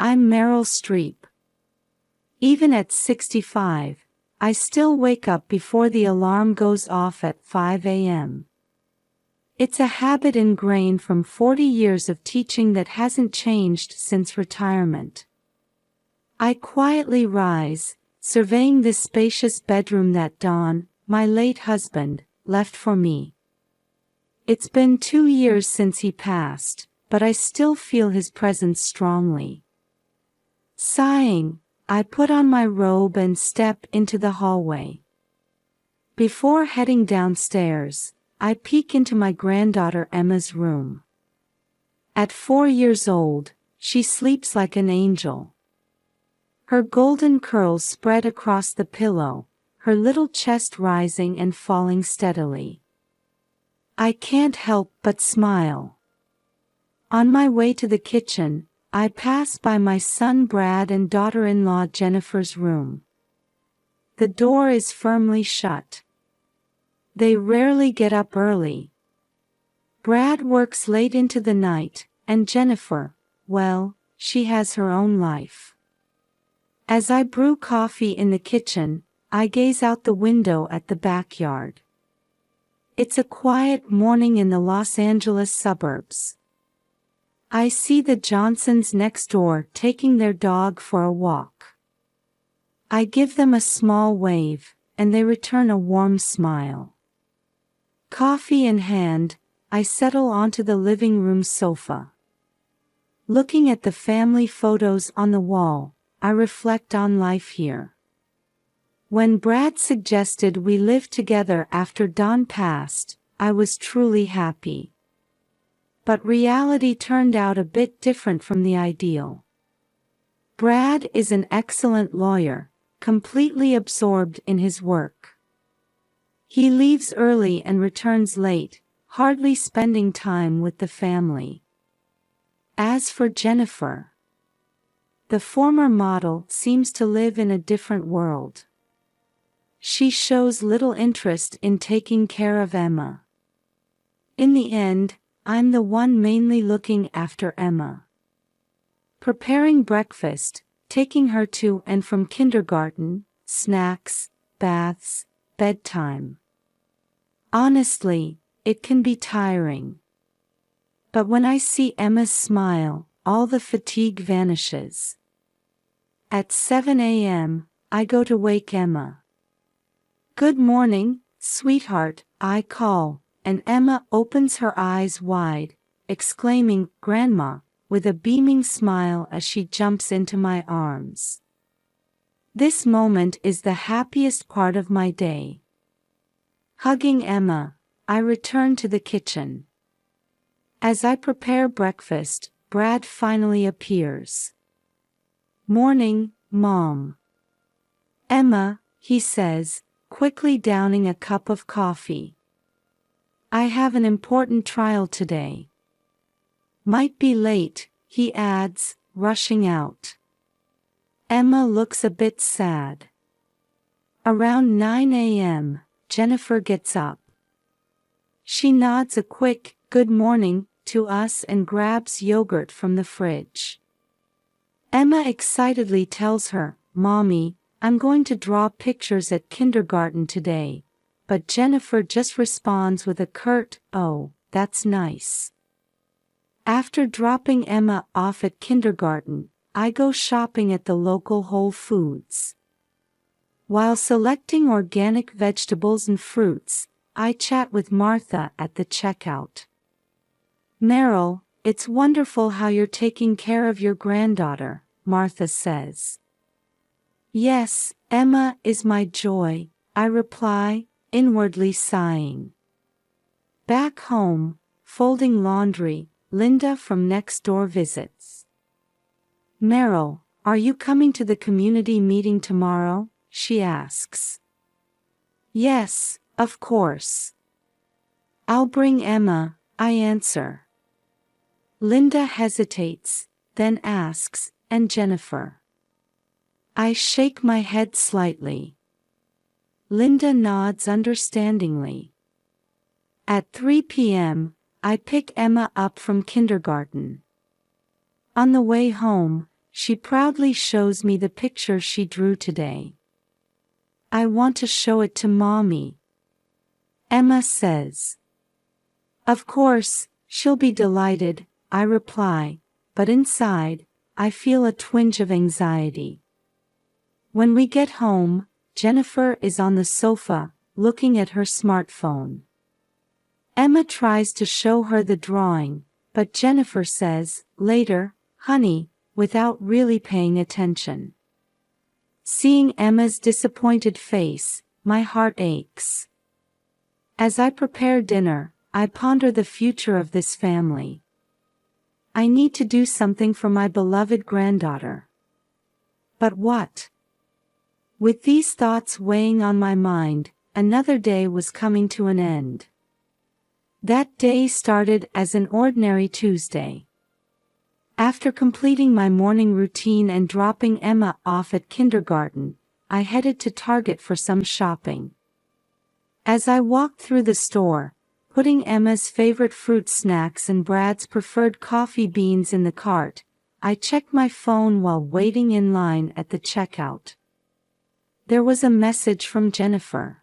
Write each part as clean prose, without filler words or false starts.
I'm Meryl Streep. Even at 65, I still wake up before the alarm goes off at 5 a.m. It's a habit ingrained from 40 years of teaching that hasn't changed since retirement. I quietly rise, surveying this spacious bedroom that Don, my late husband, left for me. It's been 2 years since he passed, but I still feel his presence strongly. Sighing, I put on my robe and step into the hallway. Before heading downstairs, I peek into my granddaughter Emma's room. At 4 years old, she sleeps like an angel. Her golden curls spread across the pillow, her little chest rising and falling steadily. I can't help but smile. On my way to the kitchen, I pass by my son Brad and daughter-in-law Jennifer's room. The door is firmly shut. They rarely get up early. Brad works late into the night, and Jennifer, well, she has her own life. As I brew coffee in the kitchen, I gaze out the window at the backyard. It's a quiet morning in the Los Angeles suburbs. I see the Johnsons next door taking their dog for a walk. I give them a small wave, and they return a warm smile. Coffee in hand, I settle onto the living room sofa. Looking at the family photos on the wall, I reflect on life here. When Brad suggested we live together after Don passed, I was truly happy. But reality turned out a bit different from the ideal. Brad is an excellent lawyer, completely absorbed in his work. He leaves early and returns late, hardly spending time with the family. As for Jennifer, the former model seems to live in a different world. She shows little interest in taking care of Emma. In the end, I'm the one mainly looking after Emma. Preparing breakfast, taking her to and from kindergarten, snacks, baths, bedtime. Honestly, it can be tiring. But when I see Emma's smile, all the fatigue vanishes. At 7 a.m., I go to wake Emma. "Good morning, sweetheart," I call, and Emma opens her eyes wide, exclaiming, "Grandma," with a beaming smile as she jumps into my arms. This moment is the happiest part of my day. Hugging Emma, I return to the kitchen. As I prepare breakfast, Brad finally appears. "Morning, Mom." "Emma," he says, quickly downing a cup of coffee. "I have an important trial today." "Might be late," he adds, rushing out. Emma looks a bit sad. Around 9 a.m., Jennifer gets up. She nods a quick, "Good morning," to us and grabs yogurt from the fridge. Emma excitedly tells her, "Mommy, I'm going to draw pictures at kindergarten today," but Jennifer just responds with a curt, "Oh, that's nice." After dropping Emma off at kindergarten, I go shopping at the local Whole Foods. While selecting organic vegetables and fruits, I chat with Martha at the checkout. "Meryl, it's wonderful how you're taking care of your granddaughter," Martha says. "Yes, Emma is my joy," I reply, inwardly sighing. Back home, folding laundry, Linda from next door visits. "Meryl, are you coming to the community meeting tomorrow?" she asks. "Yes, of course. I'll bring Emma," I answer. Linda hesitates, then asks, "And Jennifer?" I shake my head slightly. Linda nods understandingly. At 3 p.m., I pick Emma up from kindergarten. On the way home, she proudly shows me the picture she drew today. I want to show it to Mommy, Emma says. Of course, she'll be delighted, I reply, but inside, I feel a twinge of anxiety. When we get home, Jennifer is on the sofa, looking at her smartphone. Emma tries to show her the drawing, but Jennifer says, later, honey, without really paying attention. Seeing Emma's disappointed face, my heart aches. As I prepare dinner, I ponder the future of this family. I need to do something for my beloved granddaughter. But what? With these thoughts weighing on my mind, another day was coming to an end. That day started as an ordinary Tuesday. After completing my morning routine and dropping Emma off at kindergarten, I headed to Target for some shopping. As I walked through the store, putting Emma's favorite fruit snacks and Brad's preferred coffee beans in the cart, I checked my phone while waiting in line at the checkout. There was a message from Jennifer.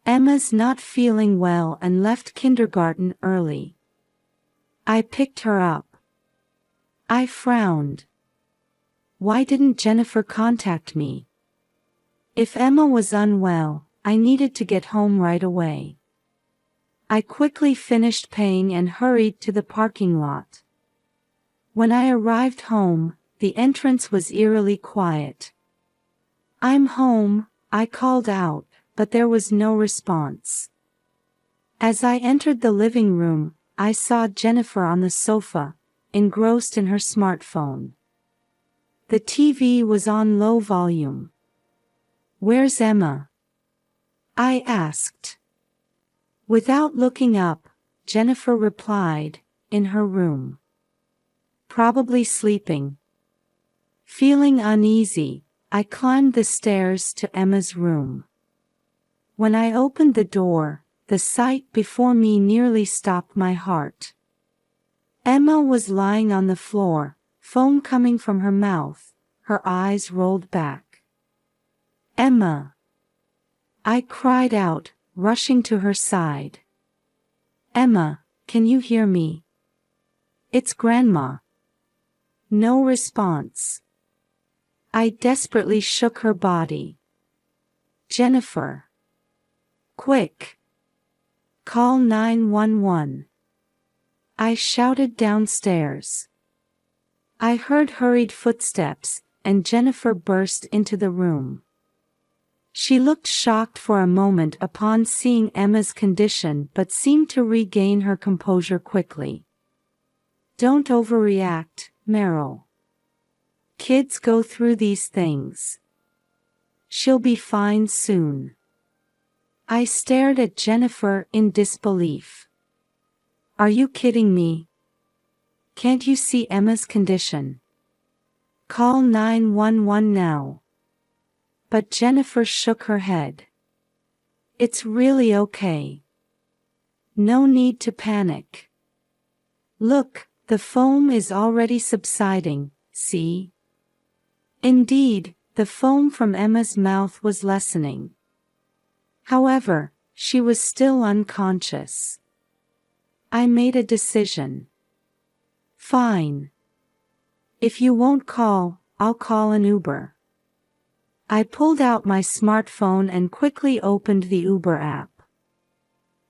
Emma's not feeling well and left kindergarten early. I picked her up. I frowned. Why didn't Jennifer contact me? If Emma was unwell, I needed to get home right away. I quickly finished paying and hurried to the parking lot. When I arrived home, the entrance was eerily quiet. I'm home, I called out, but there was no response. As I entered the living room, I saw Jennifer on the sofa, engrossed in her smartphone. The TV was on low volume. Where's Emma? I asked. Without looking up, Jennifer replied, in her room. Probably sleeping. Feeling uneasy, I climbed the stairs to Emma's room. When I opened the door, the sight before me nearly stopped my heart. Emma was lying on the floor, foam coming from her mouth, her eyes rolled back. Emma! I cried out, rushing to her side. Emma, can you hear me? It's Grandma. No response. I desperately shook her body. Jennifer. Quick. Call 911. I shouted downstairs. I heard hurried footsteps, and Jennifer burst into the room. She looked shocked for a moment upon seeing Emma's condition but seemed to regain her composure quickly. Don't overreact, Meryl. Kids go through these things. She'll be fine soon. I stared at Jennifer in disbelief. Are you kidding me? Can't you see Emma's condition? Call 911 now. But Jennifer shook her head. It's really okay. No need to panic. Look, the foam is already subsiding, see? Indeed, the foam from Emma's mouth was lessening. However, she was still unconscious. I made a decision. Fine. If you won't call, I'll call an Uber. I pulled out my smartphone and quickly opened the Uber app.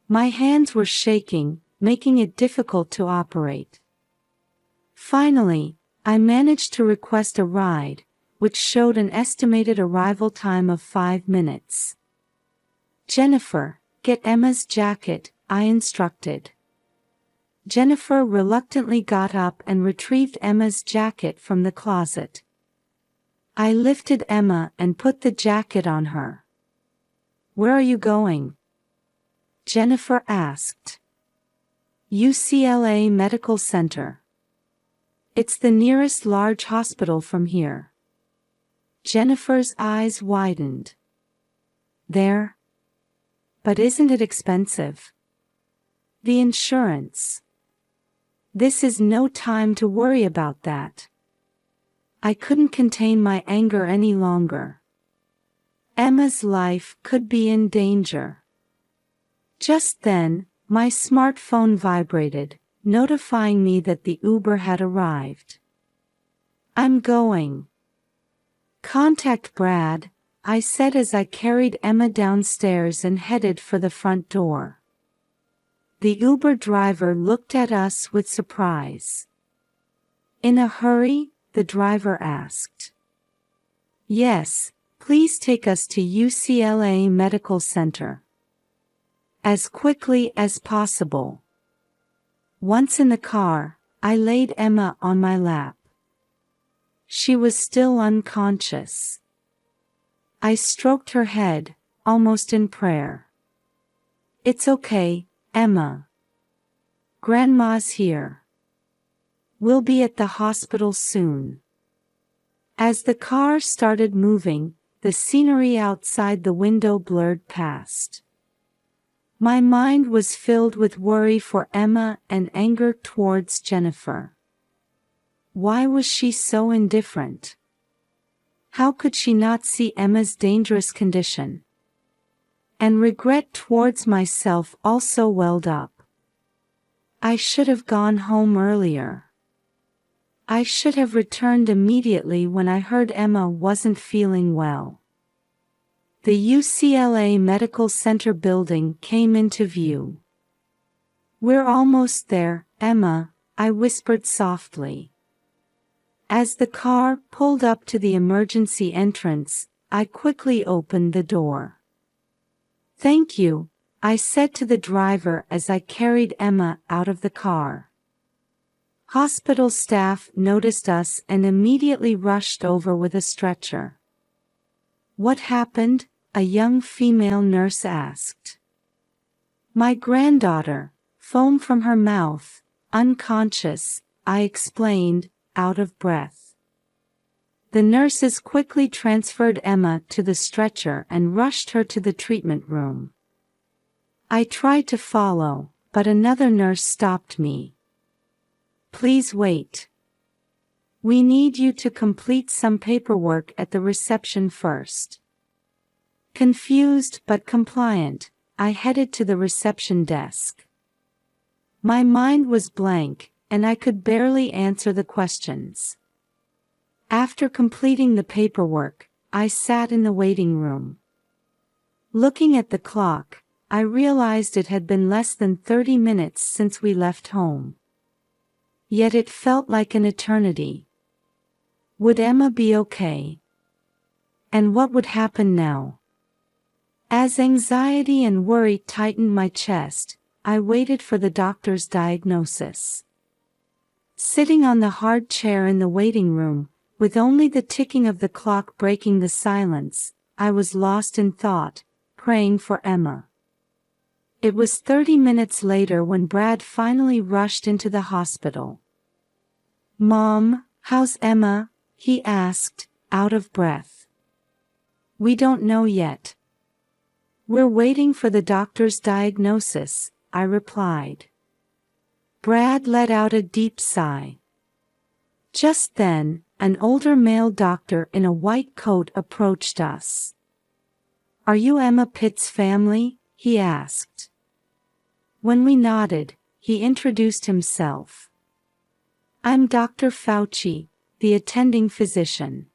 My hands were shaking, making it difficult to operate. Finally, I managed to request a ride, which showed an estimated arrival time of 5 minutes. Jennifer, get Emma's jacket, I instructed. Jennifer reluctantly got up and retrieved Emma's jacket from the closet. I lifted Emma and put the jacket on her. Where are you going? Jennifer asked. UCLA Medical Center. It's the nearest large hospital from here. Jennifer's eyes widened. There? But isn't it expensive? The insurance. This is no time to worry about that. I couldn't contain my anger any longer. Emma's life could be in danger. Just then, my smartphone vibrated, notifying me that the Uber had arrived. "I'm going. Contact Brad," I said as I carried Emma downstairs and headed for the front door. The Uber driver looked at us with surprise. "In a hurry?" the driver asked. "Yes, please take us to UCLA Medical Center. As quickly as possible." Once in the car, I laid Emma on my lap. She was still unconscious. I stroked her head, almost in prayer. "It's okay, Emma. Grandma's here. We'll be at the hospital soon." As the car started moving, the scenery outside the window blurred past. My mind was filled with worry for Emma and anger towards Jennifer. Why was she so indifferent? How could she not see Emma's dangerous condition? And regret towards myself also welled up. I should have gone home earlier. I should have returned immediately when I heard Emma wasn't feeling well. The UCLA Medical Center building came into view. "We're almost there, Emma," I whispered softly. As the car pulled up to the emergency entrance, I quickly opened the door. "Thank you," I said to the driver as I carried Emma out of the car. Hospital staff noticed us and immediately rushed over with a stretcher. "What happened?" a young female nurse asked. "My granddaughter, foam from her mouth, unconscious," I explained, out of breath. The nurses quickly transferred Emma to the stretcher and rushed her to the treatment room. I tried to follow, but another nurse stopped me. "Please wait. We need you to complete some paperwork at the reception first." Confused but compliant, I headed to the reception desk. My mind was blank, and I could barely answer the questions. After completing the paperwork, I sat in the waiting room. Looking at the clock, I realized it had been less than 30 minutes since we left home. Yet it felt like an eternity. Would Emma be okay? And what would happen now? As anxiety and worry tightened my chest, I waited for the doctor's diagnosis. Sitting on the hard chair in the waiting room, with only the ticking of the clock breaking the silence, I was lost in thought, praying for Emma. It was 30 minutes later when Brad finally rushed into the hospital. "Mom, how's Emma?" he asked, out of breath. "We don't know yet. We're waiting for the doctor's diagnosis," I replied. Brad let out a deep sigh. Just then, an older male doctor in a white coat approached us. "Are you Emma Pitt's family?" he asked. When we nodded, he introduced himself. "I'm Dr. Fauci, the attending physician."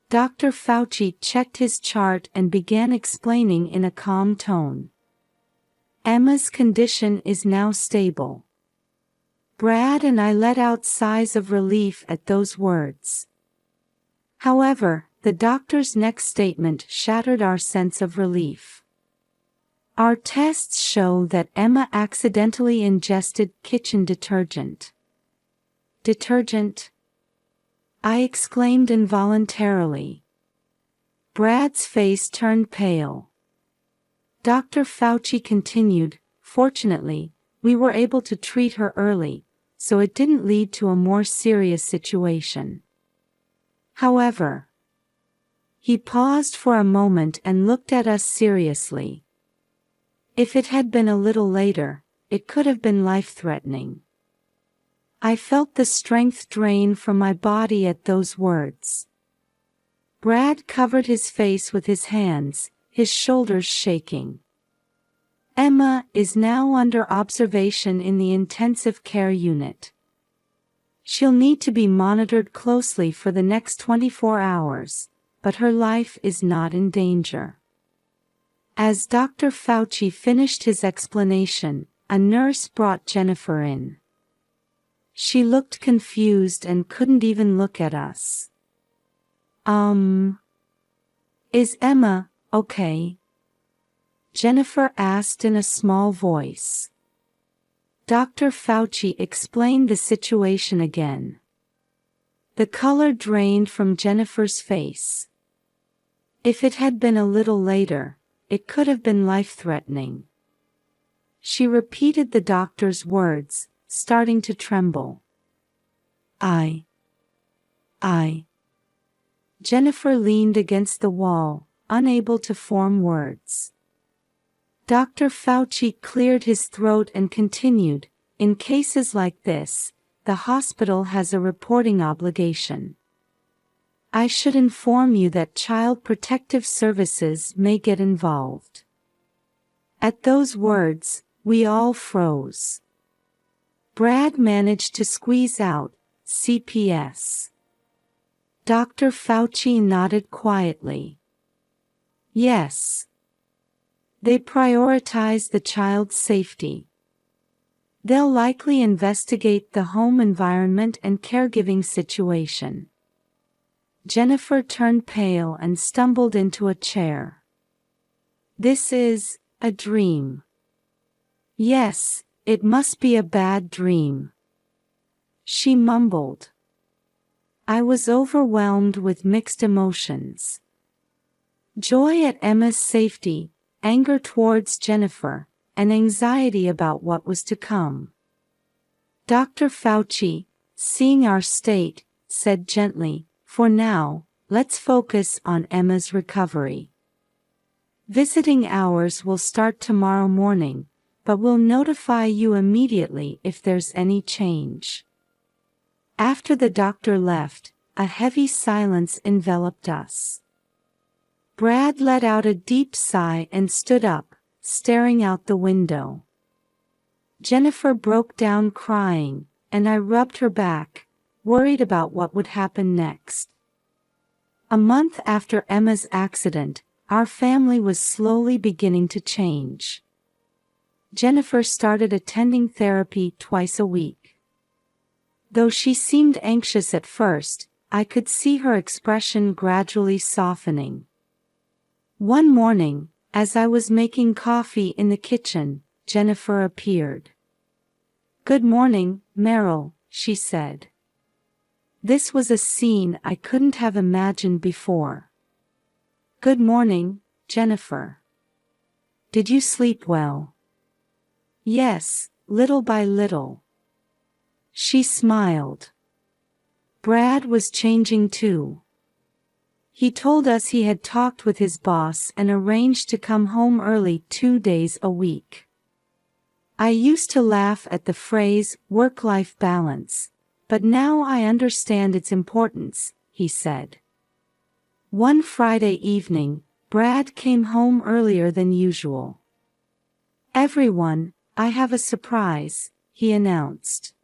Dr. Fauci checked his chart and began explaining in a calm tone. "Emma's condition is now stable." Brad and I let out sighs of relief at those words. However, the doctor's next statement shattered our sense of relief. "Our tests show that Emma accidentally ingested kitchen detergent." "Detergent?" I exclaimed involuntarily. Brad's face turned pale. Dr. Fauci continued, "Fortunately, we were able to treat her early, so it didn't lead to a more serious situation. However," he paused for a moment and looked at us seriously, "if it had been a little later, it could have been life-threatening." I felt the strength drain from my body at those words. Brad covered his face with his hands, his shoulders shaking. Emma is now under observation in the intensive care unit. She'll need to be monitored closely for the next 24 hours, but her life is not in danger. As Dr. Fauci finished his explanation, a nurse brought Jennifer in. She looked confused and couldn't even look at us. Is Emma okay? Jennifer asked in a small voice. Dr. Fauci explained the situation again. The color drained from Jennifer's face. If it had been a little later, it could have been life-threatening. She repeated the doctor's words, starting to tremble. I. Jennifer leaned against the wall, unable to form words. Dr. Fauci cleared his throat and continued, in cases like this, the hospital has a reporting obligation. I should inform you that Child Protective Services may get involved. At those words, we all froze. Brad managed to squeeze out, CPS. Dr. Fauci nodded quietly. Yes. They prioritize the child's safety. They'll likely investigate the home environment and caregiving situation. Jennifer turned pale and stumbled into a chair. This is a dream. Yes, it must be a bad dream. She mumbled. I was overwhelmed with mixed emotions. Joy at Emma's safety, anger towards Jennifer, and anxiety about what was to come. Dr. Fauci, seeing our state, said gently, for now, let's focus on Emma's recovery. Visiting hours will start tomorrow morning, but we'll notify you immediately if there's any change. After the doctor left, a heavy silence enveloped us. Brad let out a deep sigh and stood up, staring out the window. Jennifer broke down crying, and I rubbed her back, worried about what would happen next. A month after Emma's accident, our family was slowly beginning to change. Jennifer started attending therapy twice a week. Though she seemed anxious at first, I could see her expression gradually softening. One morning, as I was making coffee in the kitchen, Jennifer appeared. Good morning, Meryl, she said. This was a scene I couldn't have imagined before. Good morning, Jennifer. Did you sleep well? Yes, little by little. She smiled. Brad was changing too. He told us he had talked with his boss and arranged to come home early 2 days a week. I used to laugh at the phrase work-life balance, but now I understand its importance, he said. One Friday evening, Brad came home earlier than usual. Everyone, I have a surprise, he announced.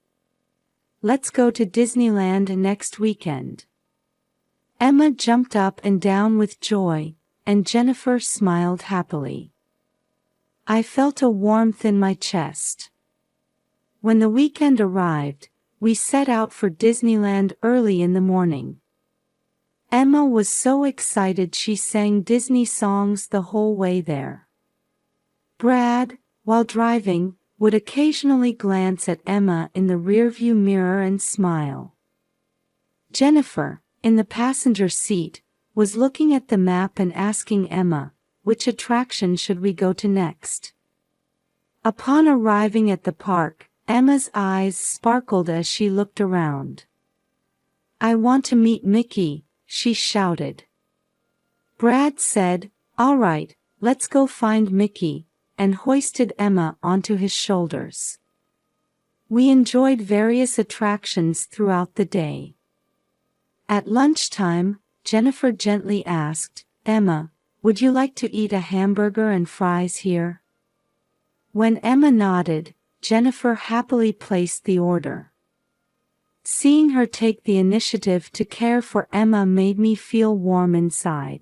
Let's go to Disneyland next weekend. Emma jumped up and down with joy, and Jennifer smiled happily. I felt a warmth in my chest. When the weekend arrived, we set out for Disneyland early in the morning. Emma was so excited she sang Disney songs the whole way there. Brad, while driving, would occasionally glance at Emma in the rearview mirror and smile. Jennifer, in the passenger seat, was looking at the map and asking Emma, which attraction should we go to next? Upon arriving at the park, Emma's eyes sparkled as she looked around. I want to meet Mickey, she shouted. Brad said, all right, let's go find Mickey, and hoisted Emma onto his shoulders. We enjoyed various attractions throughout the day. At lunchtime, Jennifer gently asked, "Emma, would you like to eat a hamburger and fries here?" When Emma nodded, Jennifer happily placed the order. Seeing her take the initiative to care for Emma made me feel warm inside.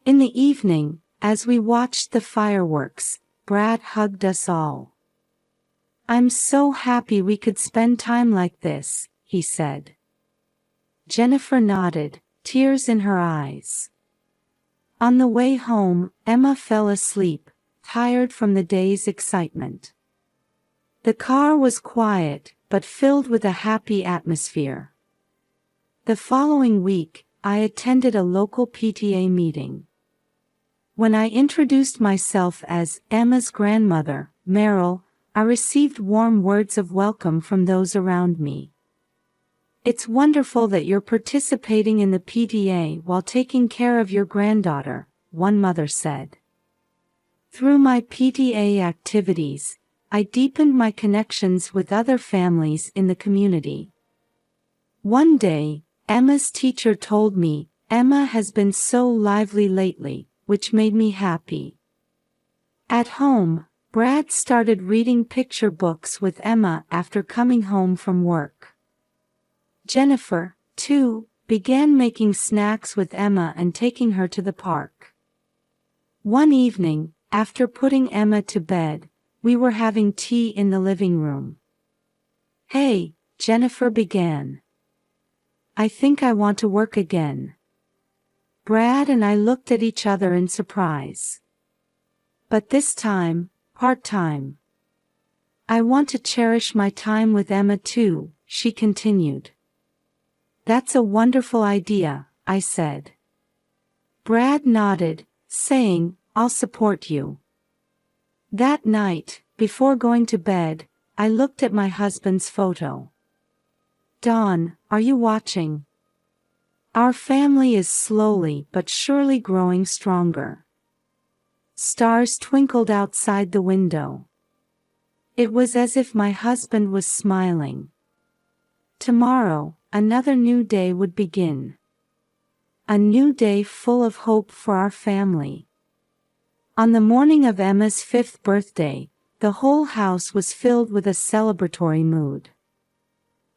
In the evening, as we watched the fireworks, Brad hugged us all. "I'm so happy we could spend time like this," he said. Jennifer nodded, tears in her eyes. On the way home, Emma fell asleep, tired from the day's excitement. The car was quiet, but filled with a happy atmosphere. The following week, I attended a local PTA meeting. When I introduced myself as Emma's grandmother, Meryl, I received warm words of welcome from those around me. "It's wonderful that you're participating in the PTA while taking care of your granddaughter," one mother said. Through my PTA activities, I deepened my connections with other families in the community. One day, Emma's teacher told me, "Emma has been so lively lately," which made me happy. At home, Brad started reading picture books with Emma after coming home from work. Jennifer, too, began making snacks with Emma and taking her to the park. One evening, after putting Emma to bed, we were having tea in the living room. "Hey," Jennifer began. "I think I want to work again." Brad and I looked at each other in surprise. "But this time, part-time." "I want to cherish my time with Emma too," she continued. "That's a wonderful idea," I said. Brad nodded, saying, "I'll support you." That night, before going to bed, I looked at my husband's photo. "Dawn, are you watching? Our family is slowly but surely growing stronger." Stars twinkled outside the window. It was as if my husband was smiling. Tomorrow, another new day would begin. A new day full of hope for our family. On the morning of Emma's 5th birthday, the whole house was filled with a celebratory mood.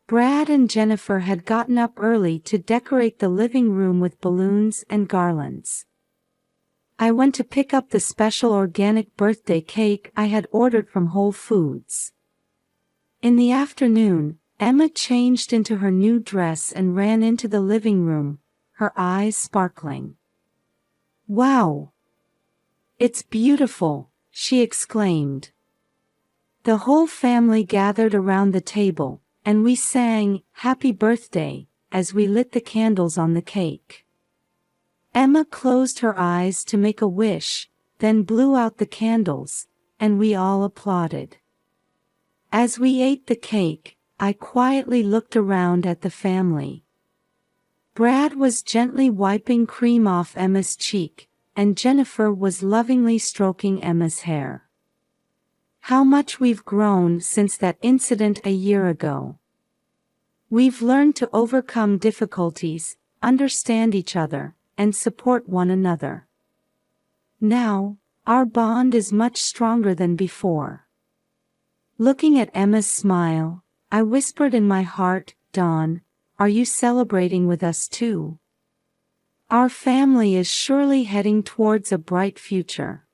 Brad and Jennifer had gotten up early to decorate the living room with balloons and garlands. I went to pick up the special organic birthday cake I had ordered from Whole Foods. In the afternoon, Emma changed into her new dress and ran into the living room, her eyes sparkling. "Wow! It's beautiful," she exclaimed. The whole family gathered around the table, and we sang "Happy Birthday" as we lit the candles on the cake. Emma closed her eyes to make a wish, then blew out the candles, and we all applauded. As we ate the cake, I quietly looked around at the family. Brad was gently wiping cream off Emma's cheek, and Jennifer was lovingly stroking Emma's hair. How much we've grown since that incident a year ago. We've learned to overcome difficulties, understand each other, and support one another. Now, our bond is much stronger than before. Looking at Emma's smile, I whispered in my heart, "Dawn, are you celebrating with us too?" Our family is surely heading towards a bright future.